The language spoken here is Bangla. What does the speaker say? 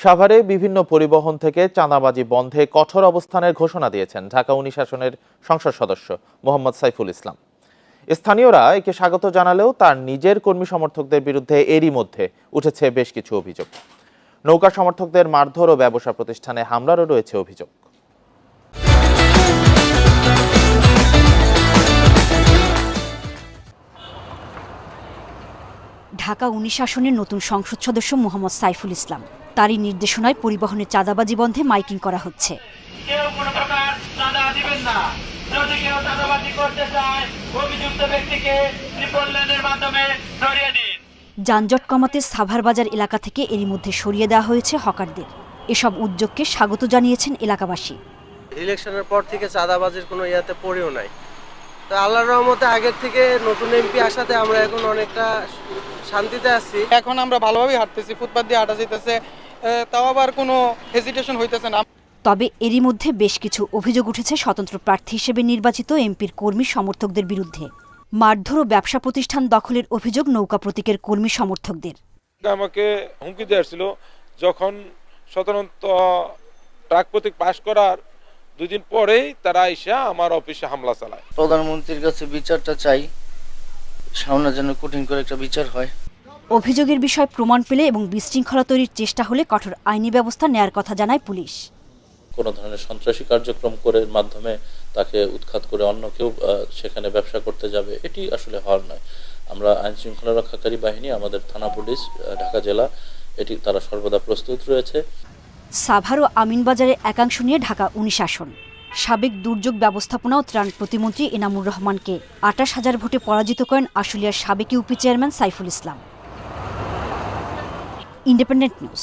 সাভারে বিভিন্ন পরিবহন থেকে চাঁদাবাজি বন্ধে কঠোর অবস্থানের ঘোষণা দিয়েছেন ঢাকা ১৯ আসনের সংসদ সদস্য মোহাম্মদ সাইফুল ইসলাম। স্থানীয়রা একে স্বাগত জানালেও তার নিজের কর্মী সমর্থকদের বিরুদ্ধে এরই মধ্যে উঠেছে বেশ কিছু অভিযোগ। নৌকা সমর্থকদের মারধর ও ব্যবসা প্রতিষ্ঠানে হামলারও রয়েছে অভিযোগ। ঢাকা ১৯ আসনের নতুন সংসদ সদস্য মোহাম্মদ সাইফুল ইসলাম, তারই নির্দেশনায় পরিবহনের চাঁদাবাজি বন্ধে মাইকিং করা হচ্ছে। যানজট কমাতে সাভার বাজার এলাকা থেকে এরই মধ্যে সরিয়ে দেওয়া হয়েছে হকারদের। এসব উদ্যোগকে স্বাগত জানিয়েছেন এলাকাবাসী। ইলেকশনের পর থেকে চাঁদাবাজির কোনো ইয়াতে পড়েও নাই, তো আল্লাহর রহমতে আগের থেকে নতুন এমপি আসাতে আমরা এখন অনেকটা শান্তিতে আছি। এখন আমরা ভালোভাবেই হাঁটতেছি, ফুটপাত দিয়ে হাঁটা যাইতেছে, তাও আবার কোনো হেজিটেশন হইতেছে না। তবে এরই মধ্যে বেশ কিছু অভিযোগ উঠেছে স্বতন্ত্র প্রার্থী হিসেবে নির্বাচিত এমপির কর্মী সমর্থকদের বিরুদ্ধে। মারধর ও ব্যবসা প্রতিষ্ঠান দখলের অভিযোগ নৌকা প্রতীকের কর্মী সমর্থকদের। আমাকে হুমকি দেওয়া ছিল যখন স্বতন্ত্র ট্রাক প্রতীক পাশ করার 2 দিন পরেই তারা এসে আমার অফিসে হামলা চালায়। প্রধানমন্ত্রীর কাছে বিচারটা চাই, সামনে যেন কঠিন করে একটা বিচার হয়। অভিযোগের বিষয় প্রমাণ পেলে এবং বিশৃঙ্খলা তৈরির চেষ্টা হলে কঠোর আইনি ব্যবস্থা নেয়ার কথা জানায় পুলিশ। কোনো ধরনের সন্ত্রাসী কার্যক্রম করে মাধ্যমে তাকে উৎখাত করে অন্য কেউ সেখানে ব্যবসা করতে যাবে, এটি আসলে হওয়ার নয়। আমরা আইন শৃঙ্খলা রক্ষাকারী বাহিনী, আমাদের থানা পুলিশ, ঢাকা জেলা, এটি তারা সর্বদা প্রস্তুত রয়েছে। সাভার ও আমিনবাজারের একাংশ নিয়ে ঢাকা ১৯ আসন। সাবেক দুর্যোগ ব্যবস্থাপনা ও ত্রাণ প্রতিমন্ত্রী এনামুর রহমানকে ২৮,০০০ ভোটে পরাজিত করেন আশুলিয়ার সাবেক UP chairman Saiful Islam. Independent news.